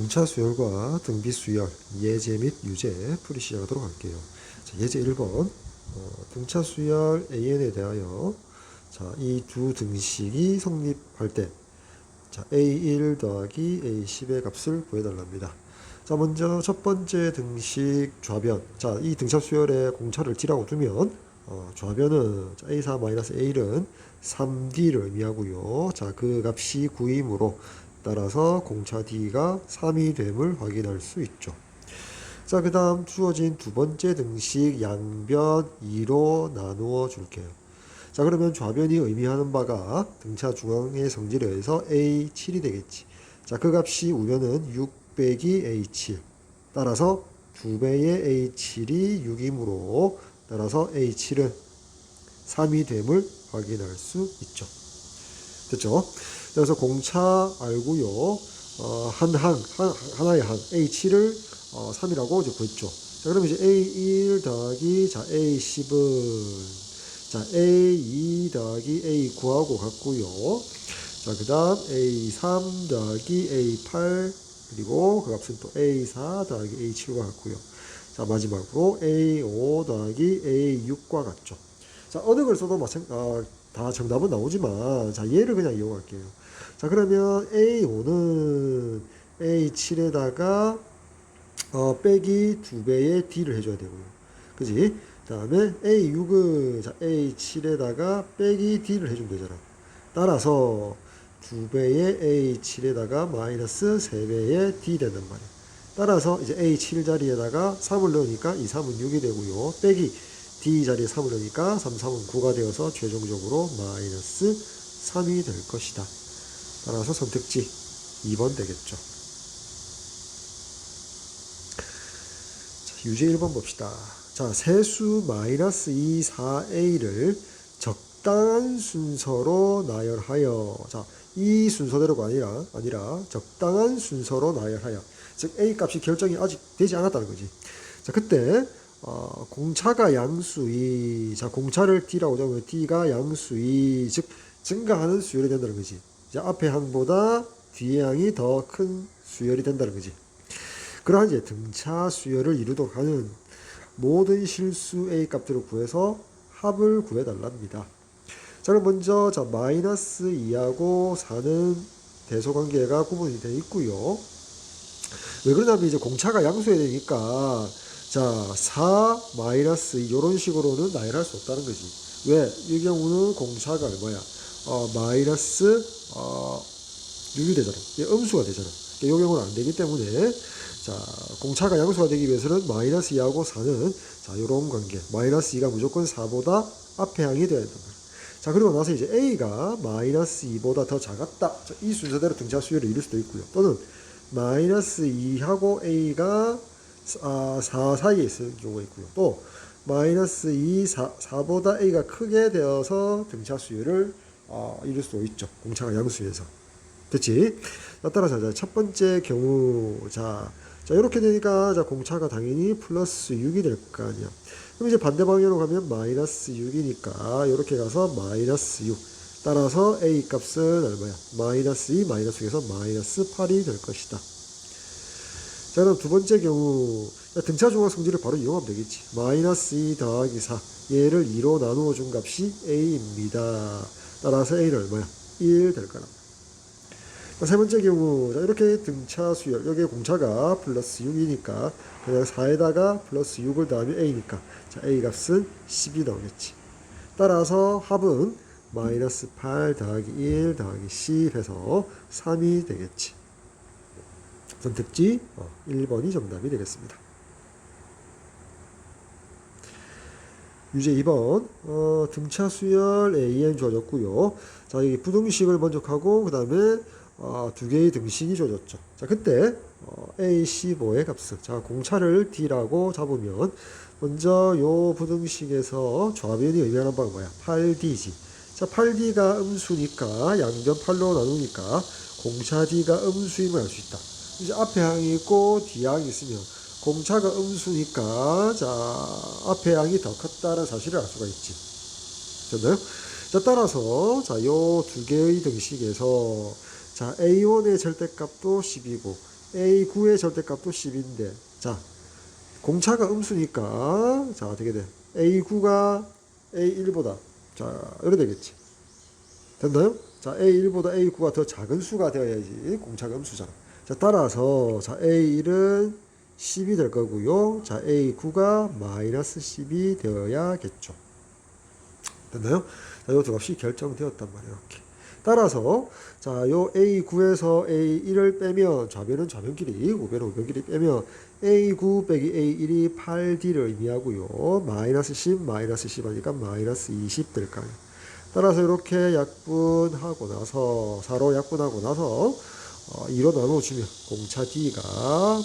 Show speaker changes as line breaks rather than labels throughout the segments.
등차 수열과 등비 수열, 예제 및 유제 풀이 시작하도록 할게요. 자, 예제 1번. 등차 수열 AN에 대하여 이 두 등식이 성립할 때 A1 더하기 A10의 값을 구해달랍니다. 자, 먼저 첫 번째 등식 좌변. 이 등차 수열의 공차를 D라고 두면 좌변은 A4-A1은 3D를 의미하고요. 그 값이 9이므로 따라서 공차 D가 3이 됨을 확인할 수 있죠. 그 다음 주어진 두 번째 등식 양변 2로 나누어 줄게요. 그러면 좌변이 의미하는 바가 등차 중앙의 성질에 의해서 A7이 되겠지. 그 값이 우변은 6 빼기 A7. 따라서 2배의 A7이 6이므로 따라서 A7은 3이 됨을 확인할 수 있죠. 됐죠? 그래서 공차 알고요. 하나의 항 A7을 3이라고 이제 구했죠. 그러면 이제 A1 더하기 A10은 A2 더하기 A9하고 같고요. 그 다음 A3 더하기 A8 그리고 그 값은 또 A4 더하기 A7과 같고요. 마지막으로 A5 더하기 A6과 같죠. 어느 걸 써도 다 정답은 나오지만 얘를 그냥 이용할게요. 그러면 A5는 A7에다가 빼기 2배의 D를 해줘야 되고요. 그지? 그 다음에 A6은 A7에다가 빼기 D를 해주면 되잖아. 따라서 2배의 A7에다가 마이너스 3배의 D 된단 말이야. 따라서 이제 A7 자리에다가 3을 넣으니까 이 3은 6이 되고요. 빼기 D 자리에 3을 넣으니까 3, 3은 9가 되어서 최종적으로 마이너스 3이 될 것이다. 따라서 선택지 2번 되겠죠. 유제 1번 봅시다. 세수 마이너스 2, 4A를 적당한 순서로 나열하여. 이 순서대로가 아니라 적당한 순서로 나열하여. 즉 A 값이 결정이 아직 되지 않았다는 거지. 그때 공차가 양수이. 공차를 D라고 잡으면 D가 양수이. 즉 증가하는 수열이 된다는 거지. 앞에 항보다 뒤의 항이 더 큰 수열이 된다는 거지. 그러한 이제 등차 수열을 이루도록 하는 모든 실수 A 값들을 구해서 합을 구해달랍니다. 그럼 먼저 마이너스 2하고 4는 대소관계가 구분이 되어 있고요. 왜 그러냐면 이제 공차가 양수해야 되니까 4 마이너스 2 이런 식으로는 나열할 수 없다는 거지. 왜? 이 경우는 공차가 얼마야? 마이너스 6이 되잖아. 음수가 되잖아. 이 경우는 안 되기 때문에 공차가 양수가 되기 위해서는 마이너스 2하고 4는 요런 관계. 마이너스 2가 무조건 4보다 앞에 항이 되어야 된다. 그리고 나서 이제 A가 마이너스 2보다 더 작았다. 이 순서대로 등차 수열을 이룰 수도 있고요. 또는 마이너스 2하고 A가 4 사이에 있을 경우가 있고요. 또 마이너스 2, 4보다 A가 크게 되어서 등차 수열을 이룰 수도 있죠. 공차가 양수에서. 됐지? 따라서 첫 번째 경우 이렇게 되니까 공차가 당연히 플러스 6이 될 거 아니야. 그럼 이제 반대 방향으로 가면 마이너스 6이니까 이렇게 가서 마이너스 6. 따라서 A 값은 얼마야? 마이너스 2, 마이너스 6에서 마이너스 8이 될 것이다. 그럼 두 번째 경우 등차 중앙 성질을 바로 이용하면 되겠지. 마이너스 2 더하기 4. 얘를 2로 나누어 준 값이 A입니다. 따라서 A는 얼마야? 1 될 거라. 세 번째 경우 이렇게 등차 수열 여기에 공차가 플러스 6이니까 그냥 4에다가 플러스 6을 더하면 A니까 A 값은 10이 나오겠지. 따라서 합은 마이너스 8 더하기 1 더하기 10 해서 3이 되겠지. 선택지 1번이 정답이 되겠습니다. 유제 2번 등차 수열 AN 주어졌고요. 여기 부등식을 먼저 하고 그 다음에 두 개의 등식이 주어졌죠. 그때 A15의 값은 공차를 D라고 잡으면 먼저 요 부등식에서 좌변이 의미하는 바가 뭐야? 8D지. 8D가 음수니까 양변 8로 나누니까 공차 D가 음수임을 알 수 있다. 이제 앞에 항이 있고 뒤에 항이 있으면 공차가 음수니까 앞에 항이 더 컸다는 사실을 알 수가 있지. 됐나요? 따라서 요 두 개의 등식에서 A1의 절대값도 10이고 A9의 절대값도 10인데 자 공차가 음수니까 자 어떻게 돼? A9가 A1보다 자 이래 되겠지. 됐나요? 자 A1보다 A9가 더 작은 수가 되어야지 공차가 음수잖아. 자 따라서 자 A1은 10이 될 거고요. 자 A9가 마이너스 10이 되어야겠죠. 됐나요? 자, 요 두 값이 결정되었단 말이에요. 이렇게. 따라서 자, 요 A9에서 A1을 빼면 좌변은 좌변끼리, 우변은 우변끼리 빼면 A9 빼기 A1이 8D를 의미하고요. 마이너스 10, 마이너스 10 하니까 마이너스 20 될 거예요. 따라서 이렇게 약분하고 나서 4로 약분하고 나서 2로 나눠주면 공차 D가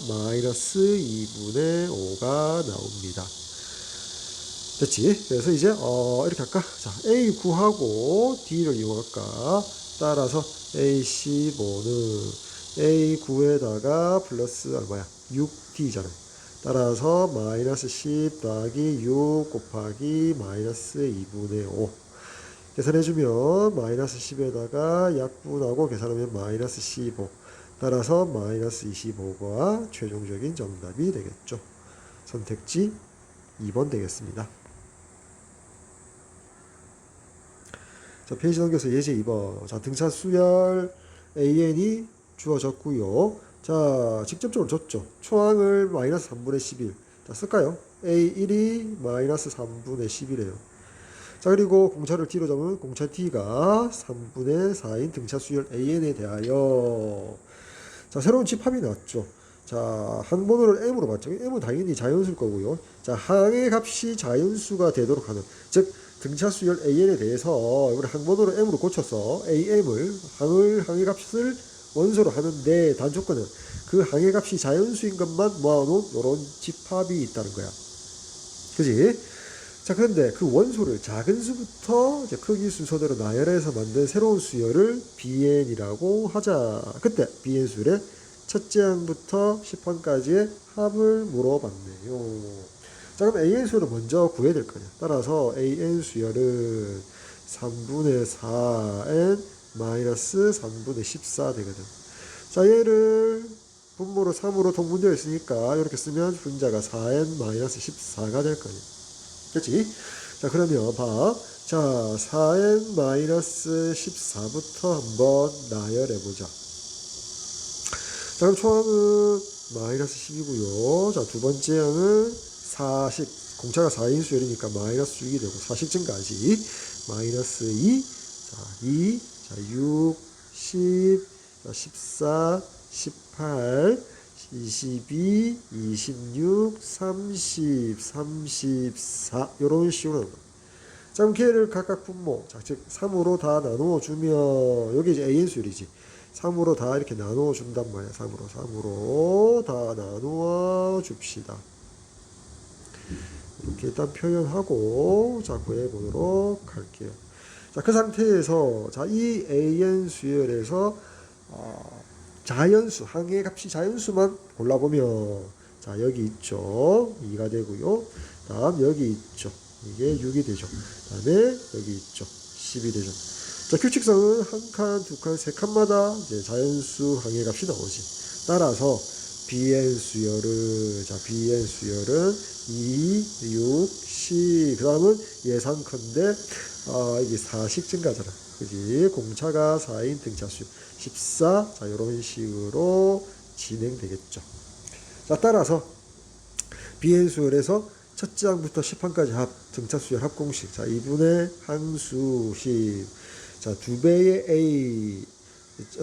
마이너스 2분의 5가 나옵니다. 됐지? 그래서 이제 이렇게 할까? 자, A 구하고 D를 이용할까? 따라서 A15는 A9에다가 플러스 얼마야? 6D잖아. 따라서 마이너스 10 더하기 6 곱하기 마이너스 2분의 5. 계산해주면 마이너스 10에다가 약분하고 계산하면 마이너스 15. 따라서 마이너스 25가 최종적인 정답이 되겠죠. 선택지 2번 되겠습니다. 자, 페이지 넘겨서 예제 2번. 자, 등차 수열 AN이 주어졌고요. 자, 직접적으로 줬죠. 초항을 마이너스 3분의 11. 자, 쓸까요? A1이 마이너스 3분의 10이래요. 자, 그리고 공차를 T로 잡으면 공차 T가 3분의 4인 등차 수열 AN에 대하여. 자, 새로운 집합이 나왔죠. 자, 항번호를 M으로 봤죠. M은 당연히 자연수일 거고요. 자, 항의 값이 자연수가 되도록 하는, 즉, 등차 수열 AN에 대해서 우리 항번호를 M으로 고쳐서 AM을 항의 값을 원소로 하는데 단 조건은 그 항의 값이 자연수인 것만 모아놓은 이런 집합이 있다는 거야. 그지? 자, 그런데 그 원소를 작은 수부터 이제 크기 순서대로 나열해서 만든 새로운 수열을 BN이라고 하자. 그때 BN 수열의 첫째 항부터 10항까지의 합을 물어봤네요. 자, 그럼 AN 수열을 먼저 구해야 될 거냐. 따라서 AN 수열은 3분의 4n 마이너스 3분의 14 되거든. 자, 얘를 분모로 3으로 통분되어 있으니까 이렇게 쓰면 분자가 4n 마이너스 14가 될 거냐. 그렇지? 자, 그러면 봐. 자, 4n 마이너스 14부터 한번 나열해보자. 자, 그럼 초항은 마이너스 10이고요. 자, 두 번째 항은 40, 공차가 4인 수열이니까 마이너스 6이 되고 40쯤까지 마이너스 2, 자, 2, 자, 6, 10, 자, 14, 18, 22, 26, 30, 34 이런 식으로 나옵니다. 자, 그럼 걔를 각각 분모, 자, 즉 3으로 다 나누어 주면 여기 이제 AN 수열이지. 3으로 다 이렇게 나누어 준단 말이야. 3으로 다 나누어 줍시다. 이렇게 일단 표현하고 자 구해보도록 할게요. 자, 그 상태에서 자, 이 AN 수열에서 자연수, 항의 값이 자연수만 골라보면 자, 여기 있죠. 2가 되고요. 다음 여기 있죠. 이게 6이 되죠. 다음에 여기 있죠. 10이 되죠. 자, 규칙성은 한 칸, 두 칸, 세 칸마다 이제 자연수 항의 값이 나오지. 따라서 BN 수열은 자, BN 수열은 2, 6, 10. 그 다음은 예상컨대 이게 4씩 증가잖아. 그지? 공차가 4인 등차수 14. 자, 이런 식으로 진행되겠죠. 자, 따라서 BN 수열에서 첫째 항부터 10항까지 합, 등차 수열 합 공식. 자, 2분의 항수 10. 자, 2배의 A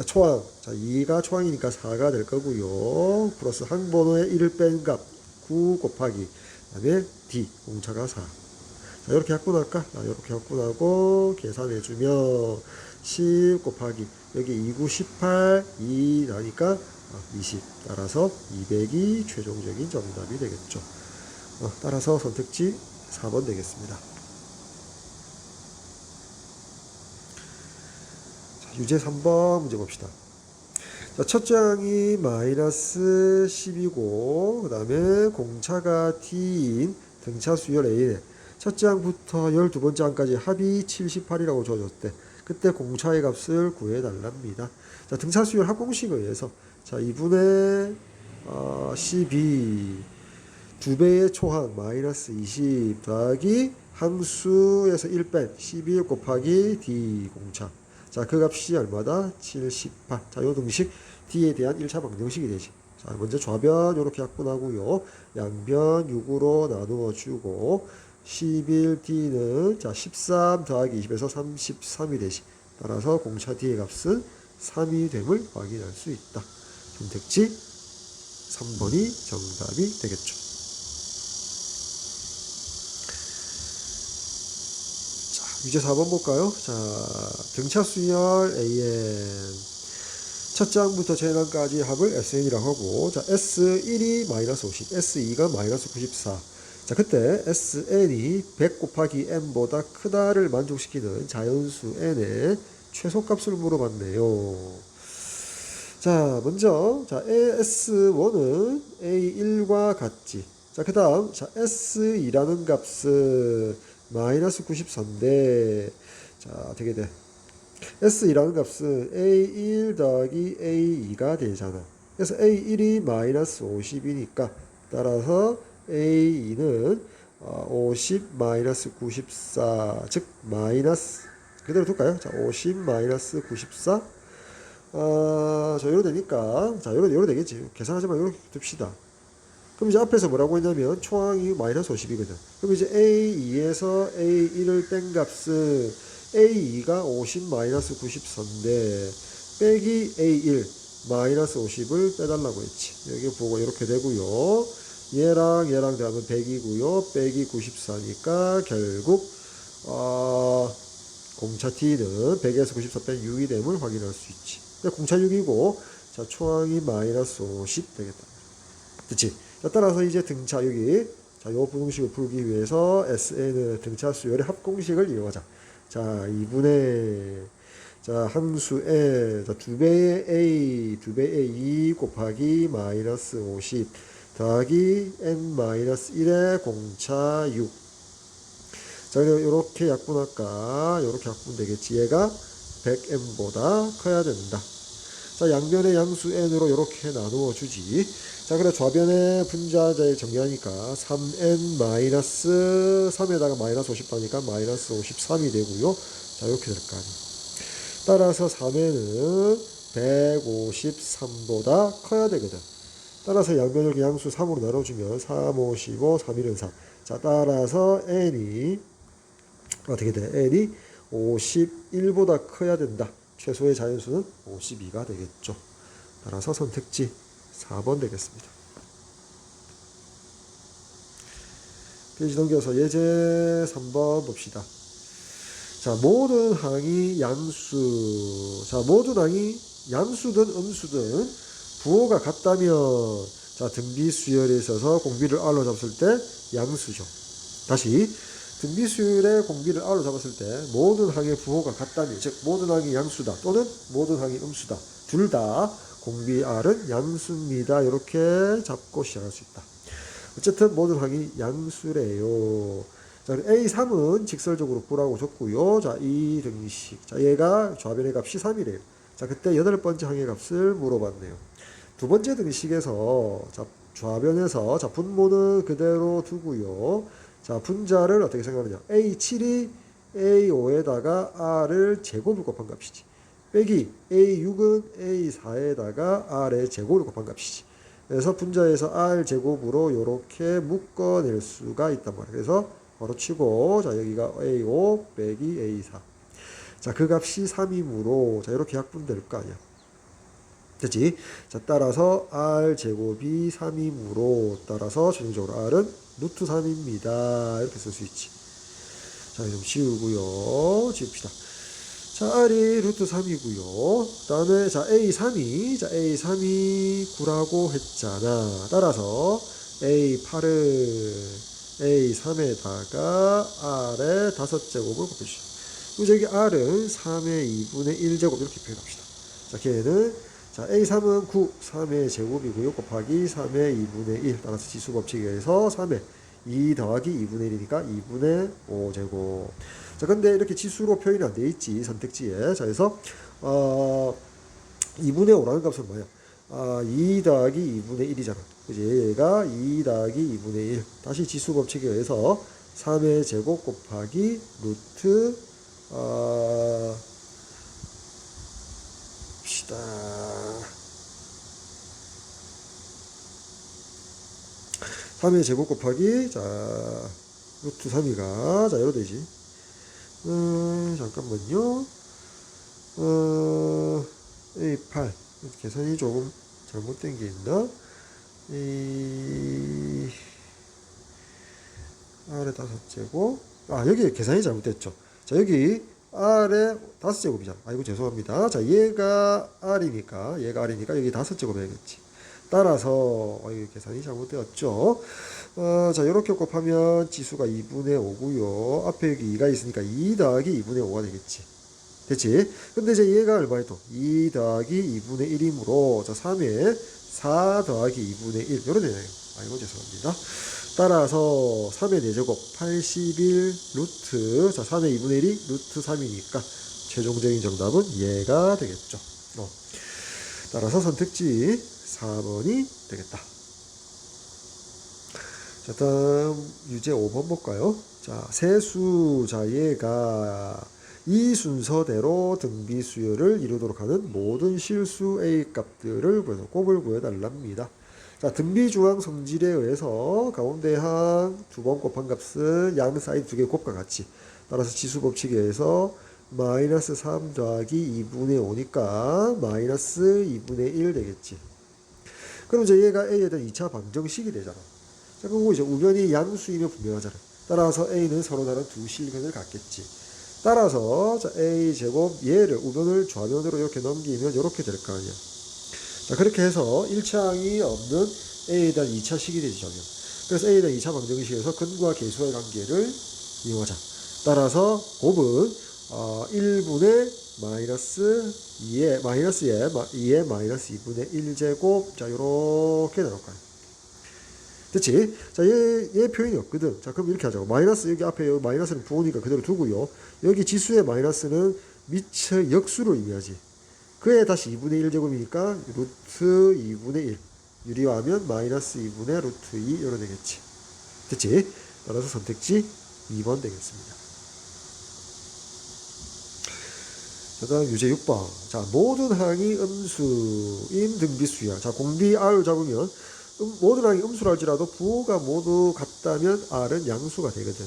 초항. 자, 2가 초항이니까 4가 될 거고요. 플러스 항번호의 1을 뺀 값 9 곱하기 그다음에 D 공차가 4. 자, 이렇게 약분할까? 자, 이렇게 약분하고 계산해주면 10 곱하기 여기 2, 9, 18 2 나니까 20. 따라서 200이 최종적인 정답이 되겠죠. 따라서 선택지 4번 되겠습니다. 자, 유제 3번 문제 봅시다. 자, 첫째 항이 마이너스 10이고 그 다음에 공차가 T인 등차 수열 A에 첫째 항부터 12번째 항까지 합이 78이라고 주어졌대. 그때 공차의 값을 구해달랍니다. 자, 등차 수열 합공식에 의해서 자, 2분의 12 2배의 초항 마이너스 20 더하기 항수에서 1 뺀 12 곱하기 D 공차. 자, 그 값이 얼마다? 78. 자, 요 등식 D에 대한 1차 방정식이 되지. 자, 먼저 좌변 요렇게 약분하고요. 양변 6으로 나누어 주고 11D는 자, 13 더하기 20에서 33이 되지. 따라서 공차 D의 값은 3이 됨을 확인할 수 있다. 선택지 3번이 정답이 되겠죠. 이제 4번 볼까요? 자, 등차 수열 AN. 첫 장부터 재난까지 합을 SN이라고 하고, 자, S1이 마이너스 50, S2가 마이너스 94. 자, 그때 SN이 100 곱하기 N보다 크다를 만족시키는 자연수 N의 최소값을 물어봤네요. 자, 먼저, 자, S1은 A1과 같지. 자, 그 다음, 자, S2라는 값은 마이너스 94인데, 자, 되게 돼. S2라는 값은 A1 더하기 A2가 되잖아. 그래서 A1이 마이너스 50이니까, 따라서 A2는 50 마이너스 94, 즉, 마이너스, 그대로 둘까요? 자, 50 마이너스 94. 자, 요로 되니까, 자, 요로 되겠지. 계산하지 말고 요렇게 둡시다. 그럼 이제 앞에서 뭐라고 했냐면 초항이 마이너스 50이거든. 그럼 이제 A2에서 A1을 뺀 값은 A2가 50 마이너스 94인데 빼기 A1 마이너스 50을 빼달라고 했지. 여기 보고 이렇게 되고요. 얘랑 얘랑 더하면 100이고요. 빼기 94니까 결국 공차 T는 100에서 94 뺀 6이 됨을 확인할 수 있지. 공차 6이고 자 초항이 마이너스 50 되겠다. 그치? 자, 따라서 이제 등차 여기 자, 요 부등식을 풀기 위해서 SN의 등차 수열의 합공식을 이용하자. 자, 2분의 자, 함수 N 자, 2배의 A 2배의 2 곱하기 마이너스 50 더하기 N 마이너스 1의 공차 6. 자, 요렇게 약분할까? 요렇게 약분 되겠지. 얘가 100N보다 커야 된다. 자, 양변의 양수 N으로 요렇게 나누어 주지. 자, 그래 좌변의 분자자에 정리하니까 3n 마이너스 3에다가 마이너스 50 하니까 마이너스 53이 되고요. 자, 이렇게 될 거 아니에요. 따라서 3n은 153보다 커야 되거든. 따라서 양변을 양수 3으로 나눠주면 3, 5, 15, 3, 1은 4. 자, 따라서 n이 어떻게 돼? n이 51보다 커야 된다. 최소의 자연수는 52가 되겠죠. 따라서 선택지 4번 되겠습니다. 페이지 넘겨서 예제 3번 봅시다. 자, 모든 항이 양수. 자, 모든 항이 양수든 음수든 부호가 같다면 자, 등비 수열에 있어서 공비를 R로 잡았을 때 양수죠. 다시 등비 수열의 공비를 R로 잡았을 때 모든 항의 부호가 같다면 즉 모든 항이 양수다 또는 모든 항이 음수다. 둘 다 공비 R은 양수입니다. 이렇게 잡고 시작할 수 있다. 어쨌든 모든 항이 양수래요. 자, A3은 직설적으로 V라고 줬고요. 자, 이 등식. 자, 얘가 좌변의 값이 3이래요. 자, 그때 여덟 번째 항의 값을 물어봤네요. 두 번째 등식에서 자, 좌변에서 자, 분모는 그대로 두고요. 자, 분자를 어떻게 생각하느냐. A7이 A5에다가 R을 제곱을 곱한 값이지. 빼기 A6은 A4에다가 R의 제곱을 곱한 값이지. 그래서 분자에서 R 제곱으로 이렇게 묶어낼 수가 있단 말이에요. 그래서 바로 치고 자 여기가 A5 빼기 A4. 자, 그 값이 3이므로 자 이렇게 약분될 거 아니야. 됐지? 자, 따라서 R 제곱이 3이므로 따라서 최종적으로 R은 루트 3입니다. 이렇게 쓸 수 있지. 자, 좀 지우고요. 지웁시다. 자, R이 루트 3이고요. 그 다음에 자 A3이 9라고 했잖아. 따라서 A8을 A3에다가 R의 5제곱을 곱해주죠. 그리고 저기 R은 3의 2분의 1제곱 이렇게 표현합시다. 자, 걔는 자 A3은 9, 3의 제곱이고요. 곱하기 3의 2분의 1 따라서 지수법칙에 의해서 3의 2 더하기 2분의 1이니까 2분의 5제곱. 자, 근데 이렇게 지수로 표현이 안 돼 있지, 선택지에. 자, 그래서 2분의 5라는 값은 뭐야? 2 더하기 2분의 1이잖아. 그지? 얘가 2 더하기 2분의 1. 다시 지수 법칙에 의해서 3의 제곱 곱하기 루트, 봅시다. 3의 제곱 곱하기, 자, 루트 3이가, 자, 이러 되지. 잠깐만요. A8. 계산이 조금 잘못된 게 있나? R의 5제곱. 여기 계산이 잘못됐죠. 자, 여기 R의 5제곱이잖아. 아이고, 죄송합니다. 자, 얘가 R이니까 여기 5제곱 해야겠지. 따라서, 이거 계산이 잘못되었죠. 자, 이렇게 곱하면 지수가 2분의 5고요. 앞에 여기 2가 있으니까 2 더하기 2분의 5가 되겠지. 됐지? 근데 이제 얘가 얼마에 또? 2 더하기 2분의 1이므로, 자, 3에 4 더하기 2분의 1. 요런 되네요. 아이고, 죄송합니다. 따라서 3의 4제곱 81 루트, 자, 3의 2분의 1이 루트 3이니까 최종적인 정답은 얘가 되겠죠. 따라서 선택지 4번이 되겠다. 자, 다음 유제 5번 볼까요? 자, 세수, 자, 얘가 이 순서대로 등비 수열을 이루도록 하는 모든 실수 A 값들을 구해서 곱을 구해달랍니다. 자, 등비 중앙 성질에 의해서 가운데 항 두 번 곱한 값은 양 사이드 두 개 곱과 같이, 따라서 지수 법칙에 의해서 마이너스 3 더하기 2분의 5니까 마이너스 2분의 1 되겠지. 그럼 이제 얘가 A에 대한 2차 방정식이 되잖아. 자, 그리고 이제 우변이 양수이면 분명하잖아. 따라서 A는 서로 다른 두 실근을 갖겠지. 따라서 자, A 제곱 얘를 우변을 좌변으로 이렇게 넘기면 이렇게 될 거 아니야. 자, 그렇게 해서 1차항이 없는 A에 대한 2차식이 되지, 전혀. 그래서 A에 대한 2차 방정식에서 근과 계수의 관계를 이용하자. 따라서 곱은 1분의 마이너스 2에 마이너스 2분의 1제곱, 자, 요렇게 나올 거야. 됐지? 자, 얘 표현이 없거든. 자, 그럼 이렇게 하자고. 마이너스, 여기 앞에 여기 마이너스는 부으니까 그대로 두고요. 여기 지수의 마이너스는 미처 역수로 의미하지. 그에 다시 2분의 1제곱이니까 루트 2분의 1. 유리화하면 마이너스 2분의 루트 2, 이러 되겠지. 됐지? 따라서 선택지 2번 되겠습니다. 그 다음 유제 6번. 자, 모든 항이 음수인 등비수야. 자, 공비 R을 잡으면 모든 항이 음수라 할지라도 부호가 모두 같다면 R은 양수가 되거든.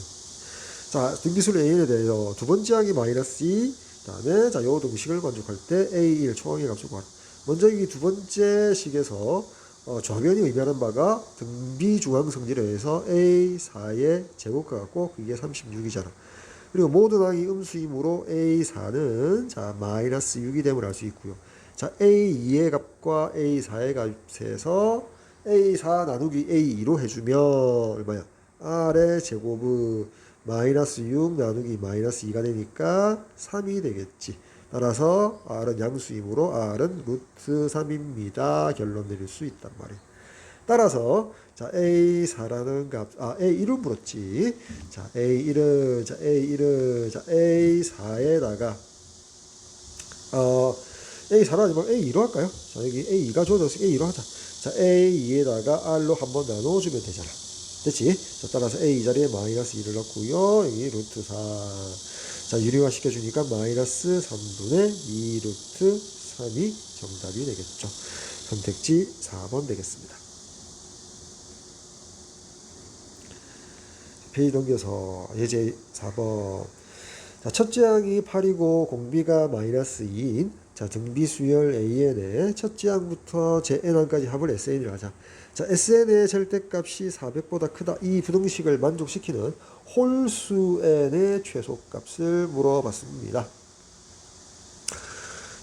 자, 등비수를 A에 대해서 두 번째 항이 마이너스 2, 그 다음에 자, 요 등식을 만족할 때 A1 초항의 값을 구하라. 먼저 이 두 번째 식에서 좌변이 의미하는 바가 등비 중앙 성질에 의해서 A4의 제곱과 같고 그게 36이잖아. 그리고 모든 항이 음수이므로 A4는 자, 마이너스 6이 됨을 알 수 있고요. 자, A2의 값과 A4의 값에서 A4 나누기 A2로 해주면 얼마야? R의 제곱은 마이너스 6 나누기 마이너스 2가 되니까 3이 되겠지. 따라서 R은 양수이므로 R은 루트 3입니다. 결론 내릴 수 있단 말이에요. 따라서 자, A4라는 값, A1은 물었지. 자, A1은 자, A4에다가 A4는 아니면 A2로 할까요? 자, 여기 A2가 주어져서 A2로 하자. 자, A2에다가 R로 한번 나눠주면 되잖아. 됐지? 자, 따라서 A 자리에 마이너스 2를 넣고요. 여기 루트 4. 자, 유리화 시켜주니까 마이너스 3분의 2 루트 3이 정답이 되겠죠. 선택지 4번 되겠습니다. 페이지 넘겨서 예제 4번. 자, 첫째 항이 8이고 공비가 마이너스 2인 자, 등비수열 AN의 첫째 항부터 JN항까지 합을 SN이라 하자. 자, SN의 절대값이 400보다 크다. 이 부등식을 만족시키는 홀수 N의 최소값을 물어봤습니다.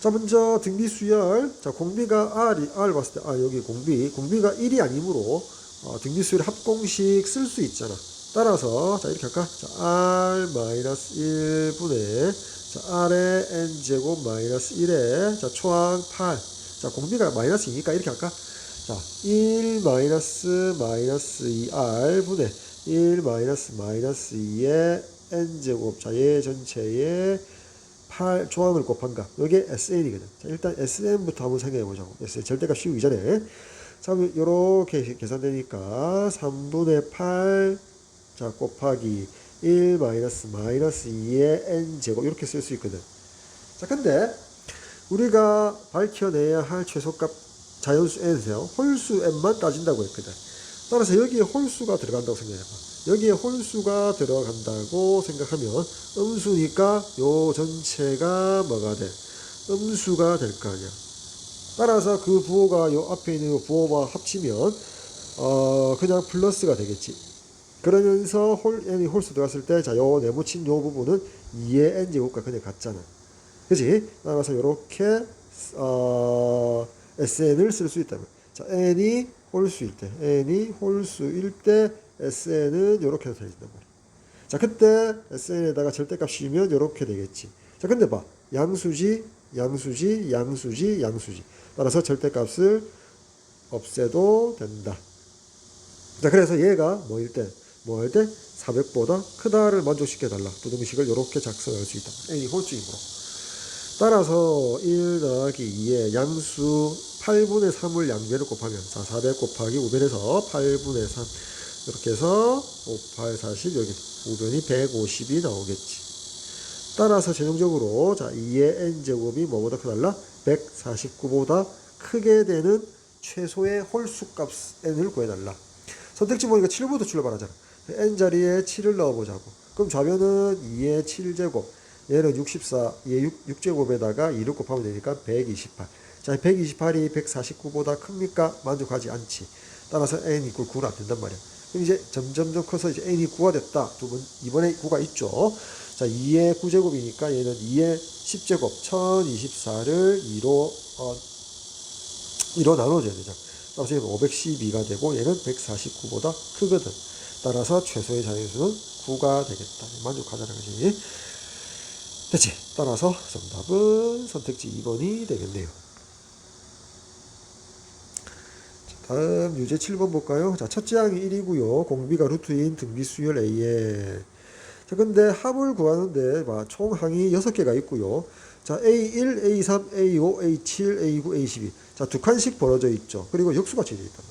자, 먼저 등비수열. 자, 공비가 R 봤을 때, 여기 공비가 1이 아니므로 등비수열 합공식 쓸 수 있잖아. 따라서 자, 이렇게 할까? 자, R-1분의 자, R의 N제곱 마이너스 1에 자, 초항 8. 자, 공비가 마이너스 2니까 이렇게 할까? 자, 1 마이너스 2R분의 1 마이너스 2의 N제곱. 자, 얘 전체의 조항을 곱한 값. 이게 SN이거든. 자, 일단 SN부터 한번 생각해 보자고. SN 절대값 씌우기 전에. 자, 요렇게 계산되니까 3분의 8 자, 곱하기 1 마이너스 2의 n제곱 이렇게 쓸 수 있거든. 자, 근데 우리가 밝혀내야 할 최소값 자연수 n에서요. 홀수 n만 따진다고 했거든. 따라서 여기에 홀수가 들어간다고 생각해봐. 여기에 홀수가 들어간다고 생각하면 음수니까 요 전체가 뭐가 돼? 음수가 될 거 아니야. 따라서 그 부호가 요 앞에 있는 요 부호와 합치면 그냥 플러스가 되겠지. 그러면서 n이 홀수 들어갔을 때 자, 요 네모친 요 부분은 2의 n제곱과 그냥 같잖아. 그지? 따라서 요렇게 SN을 쓸 수 있다면 자, n이 홀수일 때 SN은 요렇게 나타낸단 말이야. 자, 그때 SN에다가 절대값 씌우면 요렇게 되겠지. 자, 근데 봐. 양수지. 따라서 절대값을 없애도 된다. 자, 그래서 얘가 뭐일 때 400보다 크다를 만족시켜달라. 부등식을 이렇게 작성할 수 있다. n이 홀수이므로. 따라서 1 더하기 2의 양수 8분의 3을 양변을 곱하면 자, 400 곱하기 5변에서 8분의 3 이렇게 해서 5, 8, 40 여기 우변이 150이 나오겠지. 따라서 최종적으로 자, 2의 n제곱이 뭐보다 크달라? 149보다 크게 되는 최소의 홀수값 n을 구해달라. 선택지 보니까 7부터 출발하잖아. n 자리에 7을 넣어보자고. 그럼 좌변은 2의 7제곱, 얘는 64, 얘 6제곱에다가 2를 곱하면 되니까 128. 자, 128이 149보다 큽니까? 만족하지 않지. 따라서 n 이퀄 9는 안 된단 말이야. 그럼 이제 점점 커서 이제 n이 9가 됐다. 이번에 9가 있죠. 자, 2의 9제곱이니까 얘는 2의 10제곱, 1024를 2로 나눠줘야 되잖아. 따라서 얘는 512가 되고 얘는 149보다 크거든. 따라서 최소의 자연수는 9가 되겠다. 만족하자는 거지. 됐지? 따라서 정답은 선택지 2번이 되겠네요. 자, 다음 유제 7번 볼까요? 자, 첫째 항이 1이고요. 공비가 루트인 등비수열 A에. 자, 근데 합을 구하는데 총 항이 6개가 있고요. 자, A1, A3, A5, A7, A9, A12. 자, 두 칸씩 벌어져 있죠. 그리고 역수가 쳐져 있다.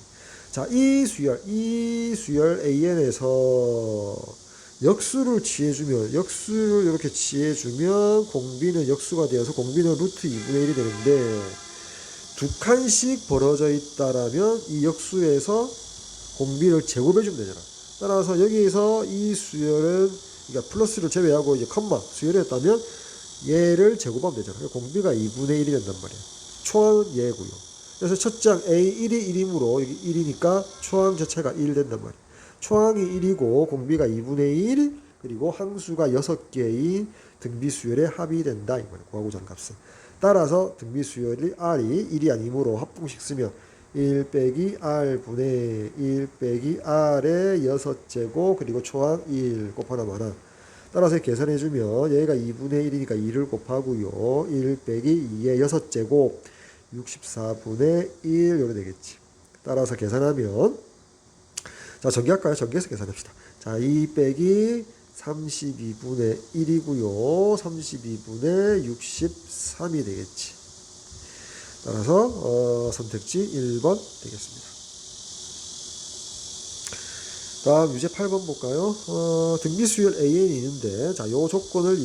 자, 이 수열 AN에서 역수를 이렇게 취해주면 공비는 역수가 되어서 공비는 루트 2분의 1이 되는데 두 칸씩 벌어져 있다라면 이 역수에서 공비를 제곱해주면 되잖아. 따라서 여기에서 이 수열은 그러니까 플러스를 제외하고 이제 컴마 수열이었다면 얘를 제곱하면 되잖아. 공비가 2분의 1이 된단 말이야. 초항은 얘고요. 그래서 첫째 항 A1이 1이므로 여기 1이니까 초항 자체가 1 된단 말이야. 초항이 1이고 공비가 2분의 1 그리고 항수가 6개인 등비수열의 합이 된다. 이 말이야. 구하고자 하는 값은. 따라서 등비수열이 R이 1이 아니므로 합공식 쓰면 1 빼기 R분의 1 빼기 R의 6제곱 그리고 초항 1 곱하나 마나. 따라서 계산해주면 얘가 2분의 1이니까 2를 곱하고요. 1 빼기 2의 6제곱 64분의 1 요래 되겠지. 따라서 계산하면 자, 전개할까요? 전개해서 계산합시다. 자, 2 빼기 32분의 1이고요. 32분의 63이 되겠지. 따라서 선택지 1번 되겠습니다. 다음 유제 8번 볼까요? 등비수열 AN이 있는데 자, 요 조건을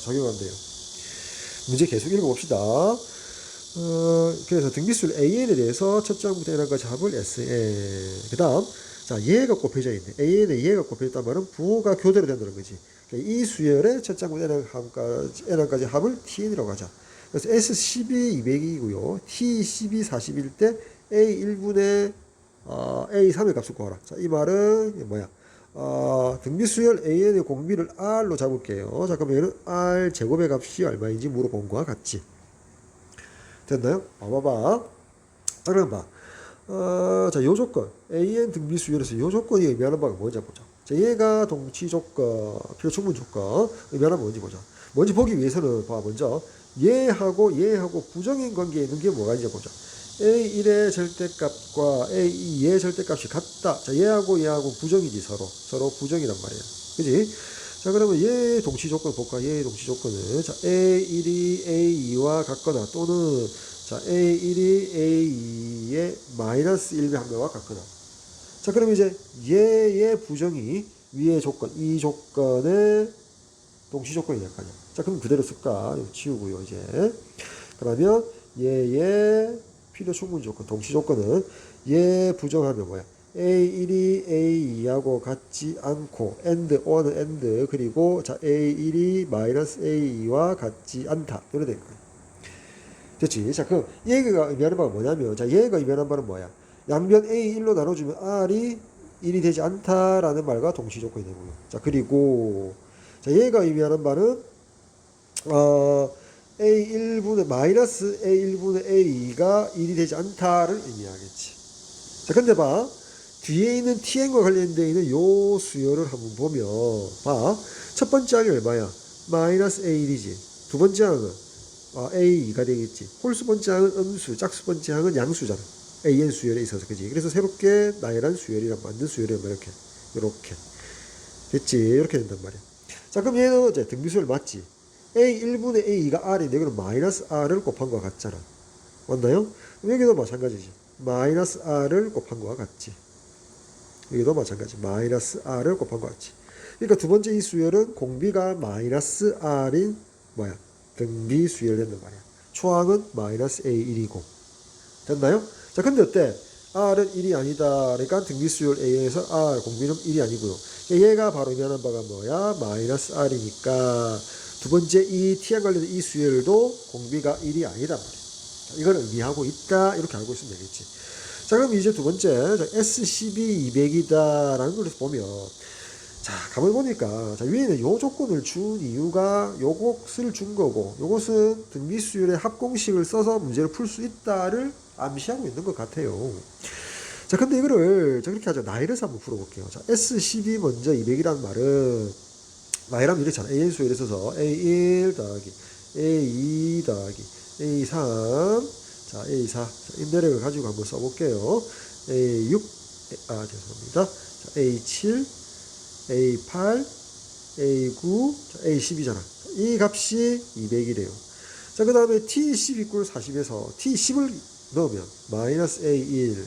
적용하면 돼요. 문제 계속 읽어봅시다. 그래서 등비수열 AN에 대해서 첫째 항부터 n항까지 합을 SN. 그 다음 자, 얘가 곱해져 있네. AN에 얘가 곱해졌단 말은 부호가 교대로 된다는 거지. 그러니까 이 수열의 첫째 항부터 n항까지 합을 TN이라고 하자. 그래서 S12 200이고요. T12 40일 때 A1분의 A3의 값을 구하라. 자, 이 말은 뭐야? 등비수열 AN의 공비를 R로 잡을게요. 자, 그러면 R 제곱의 값이 얼마인지 물어본 거와 같지. 됐나요? 봐봐봐. 자, 그럼 봐. 자, 요 조건. AN 등비수열에서 요 조건이 의미하는 바가 뭔지 보자. 자, 얘가 동치 조건, 필요 충분 조건. 의미하는 뭔지 보자. 뭔지 보기 위해서는 봐, 먼저. 얘하고 부정인 관계에 있는 게 뭐가 있는지 보자. A1의 절대값과 A2의 절대값이 같다. 자, 얘하고 부정이지, 서로 부정이란 말이야. 그지? 자, 자, 그러면 얘 동시 조건 볼까? 얘 동시 조건은, 자, A1이 A2와 같거나, 또는, 자, A1이 A2의 마이너스 1배 한 배와 같거나. 자, 그럼 이제 얘의 부정이 위의 조건, 이 조건의 동시 조건이 될 거 아니야. 자, 그럼 그대로 쓸까? 이거 지우고요, 이제. 그러면 얘의 필요 충분 조건, 동시 조건은 얘 부정하면 뭐야? A1이 A2하고 같지 않고 and, or는 and, 그리고 자 A1이 마이너스 A2와 같지 않다. 이렇게 된 거야. 됐지? 자, 그럼 얘가 의미하는 바가 뭐냐면, 자, 얘가 의미하는 바는 뭐야? 양변 A1로 나눠주면 R이 1이 되지 않다라는 말과 동시 조건이 되고요. 자, 그리고 자, 얘가 의미하는 바는 A1분의 마이너스 A1분의 A2가 1이 되지 않다를 의미하겠지. 자, 근데 봐. 뒤에 있는 tn과 관련되어 있는 요 수열을 한번 보면 봐. 첫 번째 항이 얼마야? 마이너스 A1이지. 두 번째 항은 A2가 되겠지. 홀수 번째 항은 음수, 짝수 번째 항은 양수잖아. AN 수열에 있어서, 그지? 그래서 새롭게 나열한 수열이란 만든 수열이란 말이야. 이렇게. 됐지? 이렇게 된단 말이야. 자, 그럼 얘는 이제 등비수열 맞지? A1분의 A2가 R인데, 그럼 마이너스 R을 곱한 거와 같잖아. 맞나요? 그럼 여기도 마찬가지지. 마이너스 R을 곱한 거와 같지. 여기도 마찬가지. 마이너스 R을 곱한 것 같지. 그러니까 두 번째 이 수열은 공비가 마이너스 R인 뭐야? 등비 수열 된단 말이야. 초항은 마이너스 A1이고. 됐나요? 자, 근데 어때? R은 1이 아니다. 그러니까 등비 수열 A에서 R, 공비는 1이 아니고요. 얘가 바로 의미하는 바가 뭐야? 마이너스 R이니까 두 번째 이 T와 관련된 이 수열도 공비가 1이 아니단 말이야. 이걸 의미하고 있다. 이렇게 알고 있으면 되겠지. 자, 그럼 이제 두 번째, SCB 200이다라는 걸 보면, 자, 가만히 보니까, 자, 위에는 요 조건을 준 이유가 요것을 준 거고, 요것은 등비수열의 합공식을 써서 문제를 풀 수 있다를 암시하고 있는 것 같아요. 자, 근데 이거를, 자, 그렇게 하자. 나열해서 한번 풀어볼게요. 자, SCB 먼저 200이라는 말은, 나열하면 이렇잖아. AN 수열에 있어서 A1 더하기, A2 더하기, A3, 자, A4. 자, 인내력을 가지고 한번 써볼게요. A6, 죄송합니다. 자, A7, A8, A9, 자, A10이잖아. 이 값이 200이래요. 자, 그 다음에 T10 이꼴 40에서 T10을 넣으면 마이너스 A1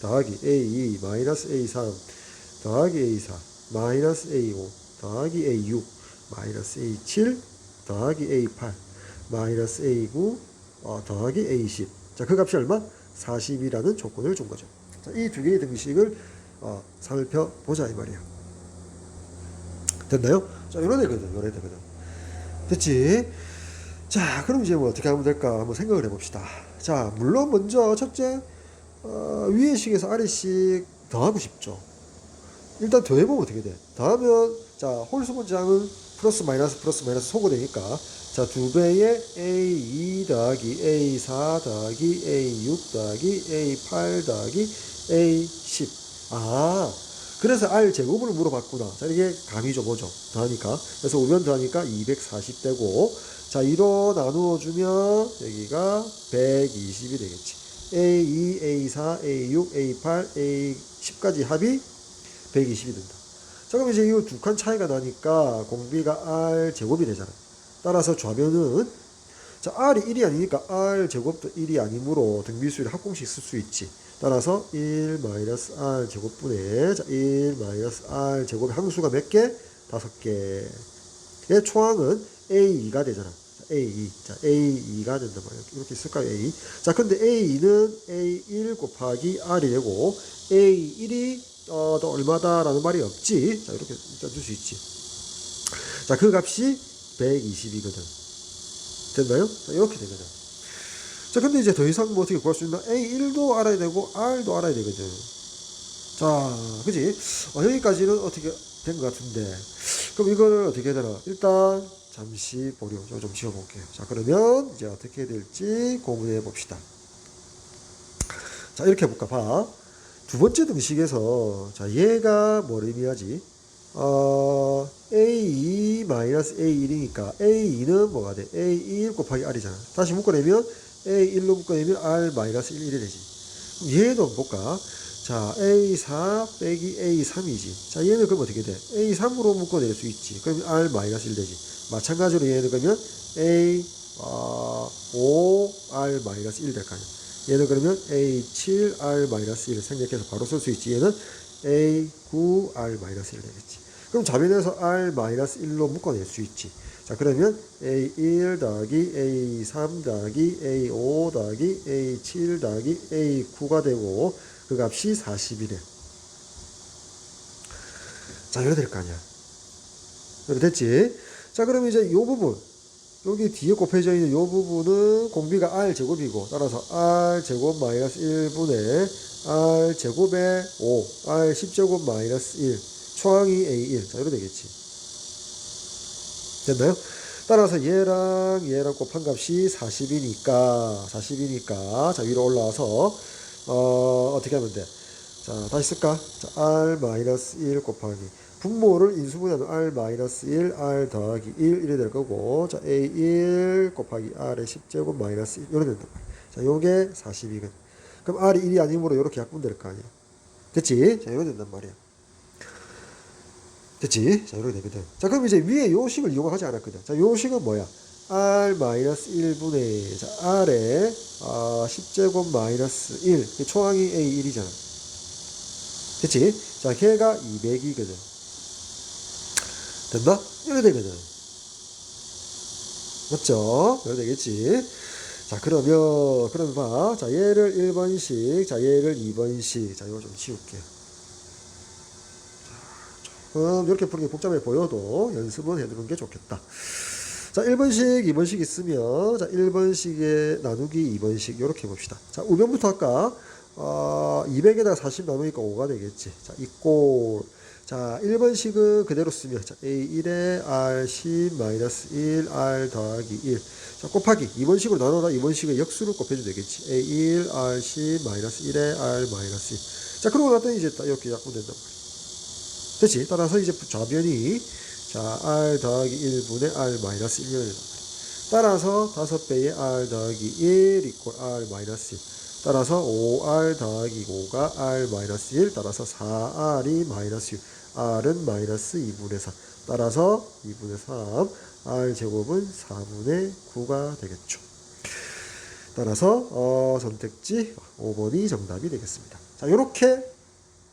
더하기 A2 마이너스 A3 더하기 A4 마이너스 A5 더하기 A6 마이너스 A7 더하기 A8 마이너스 A9 더하기 A10. 자, 그 값이 얼마? 40이라는 조건을 준 거죠. 자, 이 두 개의 등식을 살펴보자 이 말이야. 됐나요? 자, 요런 애거든. 요런 애거든. 됐지? 자, 그럼 이제 뭐 어떻게 하면 될까 한번 생각을 해봅시다. 자, 물론 먼저 첫째 위의 식에서 아래식 더하고 싶죠. 일단 더해보면 어떻게 돼? 더하면 자, 홀수 번째항은 플러스 마이너스 소거되니까 자, 2배의 A2 더하기 A4 더하기 A6 더하기 A8 더하기 A10. 그래서 R 제곱을 물어봤구나. 자, 이게 감이 좀 오죠. 더하니까. 그래서 5면 더하니까 240 되고, 자, 2로 나누어주면 여기가 120이 되겠지. A2, A4, A6, A8, A10까지 합이 120이 된다. 자, 그럼 이제 이 두 칸 차이가 나니까 공비가 R 제곱이 되잖아. 따라서 좌변은 자, R이 1이 아니니까 R 제곱도 1이 아니므로 등비수열 합공식 쓸 수 있지. 따라서 1 마이너스 R 제곱분의 자, 1 마이너스 R 제곱의 항수가 몇 개? 5개. 의 초항은 A2가 되잖아. A2. 자, A2가 된단 말이야. 이렇게 쓸까요? A. 자, 근데 A2는 A1 곱하기 R이 되고 A1이 또 얼마다라는 말이 없지. 자, 이렇게 일단 둘 수 있지. 자, 그 값이 120이거든. 됐나요? 자, 이렇게 되거든. 자, 근데 이제 더 이상 뭐 어떻게 구할 수 있나? A1도 알아야 되고, R도 알아야 되거든. 자, 그지? 여기까지는 어떻게 된 것 같은데. 그럼 이거를 어떻게 해야 되나? 일단, 잠시 보려. 좀 지워볼게요. 자, 그러면 이제 어떻게 될지 고민해 봅시다. 자, 이렇게 해볼까? 봐. 두 번째 등식에서, 자, 얘가 뭘 의미하지? A2 마이너스 A1이니까 A2는 뭐가 돼? A1 곱하기 R이잖아. 다시 묶어내면 A1로 묶어내면 R 마이너스 1이 되지. 얘도 볼까? 자, A4 빼기 A3이지. 자, 얘는 그럼 어떻게 돼? A3으로 묶어낼 수 있지. 그럼 R-1 되지. 마찬가지로 얘는 그러면 A5 R-1 될 거 아니야. 얘는 그러면 A7 R-1 생략해서 바로 쓸 수 있지. 얘는 A9 R-1 되겠지. 그럼 좌변에서 R-1로 묶어낼 수 있지. 자, 그러면 A1 더하기 A3 더하기 A5 더하기 A7 더하기 A9가 되고 그 값이 40이래. 자, 이래 될 거 아니야. 이래 됐지? 자, 그럼 이제 이 부분, 여기 뒤에 곱해져 있는 이 부분은 공비가 R제곱이고, 따라서 R제곱 마이너스 1분의 R제곱의 5, R10제곱 마이너스 1, 초항이 A1. 자, 이래 되겠지. 됐나요? 따라서 얘랑 곱한 값이 40이니까, 자, 위로 올라와서, 어떻게 하면 돼? 자, 다시 쓸까? 자, R-1 곱하기. 분모를 인수분해하면 R-1, R 더하기 1, 이래 될 거고, 자, A1 곱하기 R의 10제곱 마이너스 1, 이래 된단 말이야. 자, 요게 40이거든. 그럼 R이 1이 아니므로 이렇게 약분될 거 아니야. 됐지? 자, 이래 된단 말이야. 됐지? 자, 이렇게 되거든. 자, 그럼 이제 위에 요식을 이용하지 않았거든. 자, 요식은 뭐야? R-1분의, 자, R의 10제곱 마이너스 1. 초항이 A1이잖아. 됐지? 자, 걔가 200이거든. 됐나? 이렇게 되거든. 맞죠? 이렇게 되겠지? 자, 그러면 봐. 자, 얘를 1번씩, 자, 얘를 2번씩. 자, 이거 좀 지울게. 이렇게 푸는 게 복잡해 보여도 연습은 해두는 게 좋겠다. 자, 1번씩, 2번씩 있으면, 자, 1번씩에 나누기 2번씩, 이렇게 해봅시다. 자, 우변부터 할까? 200에다가 40 나누니까 5가 되겠지. 자, 이꼴. 자, 1번씩은 그대로 쓰면, 자, A1에 R10-1, R 더하기 1. 자, 곱하기. 2번씩으로 나눠라. 2번씩은 역수를 곱해도 되겠지. A1, R10-1에 R-1. 자, 그러고 났더니 이제 이렇게 약분된단 말이야. 됐지? 따라서 이제 좌변이, 자, R 더하기 1분의 R 마이너스 1이 된단 말이야. 따라서 5배의 R 더하기 1 이꼴 R 마이너스 1. 따라서 5R 더하기 5가 R 마이너스 1. 따라서 4R이 마이너스 6. R은 마이너스 2분의 4. 따라서 2분의 3. R 제곱은 4분의 9가 되겠죠. 따라서, 선택지 5번이 정답이 되겠습니다. 자, 요렇게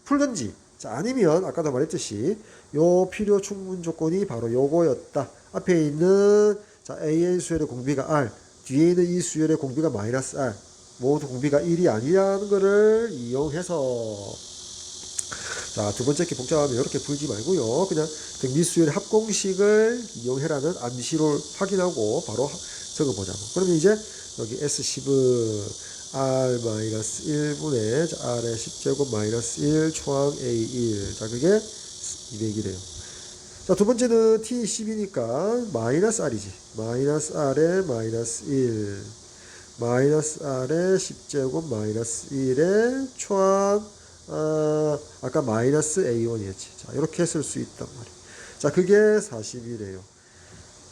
풀든지, 자, 아니면 아까도 말했듯이 요 필요 충분 조건이 바로 요거였다. 앞에 있는, 자, AN 수열의 공비가 R, 뒤에 있는 이 수열의 공비가 마이너스 R, 모두 공비가 1이 아니라는 것을 이용해서, 자, 두 번째 게 복잡하면 이렇게 풀지 말고요. 그냥 미수열의 합공식을 이용해라는 암시를 확인하고 바로 적어보자고. 그러면 이제 여기 S10은 R-1분의 R의 10제곱 마이너스 1 초항 A1. 자, 그게 200이래요. 자, 두 번째는 T10이니까 마이너스 R이지. 마이너스 R의 마이너스 1. 마이너스 R의 10제곱 마이너스 1의 초항, 아까 마이너스 A1이었지. 자, 이렇게 쓸 수 있단 말이에요. 자, 그게 40이래요.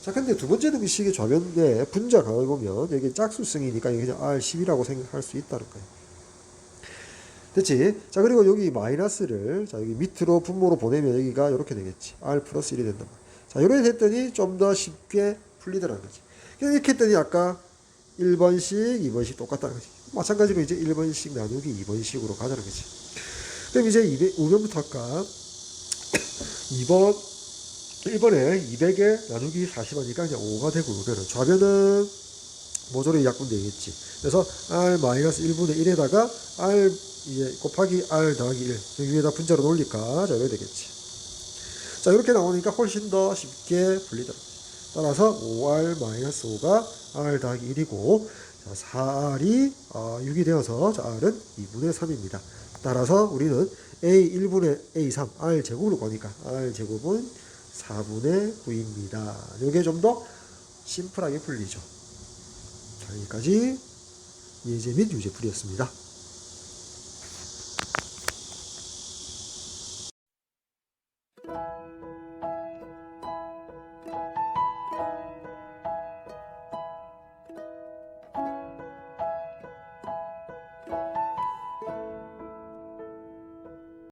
자, 근데 두 번째 등식의 좌변에 분자 강을 보면 여기 짝수성이니까 그냥 R10이라고 생각할 수 있다는 거예요. 됐지? 자, 그리고 여기 마이너스를, 자, 여기 밑으로 분모로 보내면 여기가 이렇게 되겠지. R 플러스 1이 된단 말이야. 자, 이렇게 됐더니 좀 더 쉽게 풀리더라는 거지. 그냥 이렇게 했더니 아까 1번씩, 2번씩 똑같다는 거지. 마찬가지로 이제 1번씩 나누기 2번씩으로 가자는 거지. 그럼 이제 우변부터 할까? 1번에 200에 나누기 40하니까 그냥 5가 되고, 그러면 좌변은 모조리 약분되겠지. 그래서 R-1분의 1에다가 R 이제 곱하기 R 더하기 1. 여기 위에다 분자로 놓으니까, 자, 이렇게 되겠지. 자, 이렇게 나오니까 훨씬 더 쉽게 풀리더라. 따라서 5R-5가 R 더하기 1이고, 자, 4R이 6이 되어서, 자, R은 2분의 3입니다. 따라서 우리는 A1분의 A3, R 제곱으로 보니까, R 제곱은 4분의 9입니다. 이게 좀 더 심플하게 풀리죠. 자, 여기까지 예제 및 유제풀이였습니다.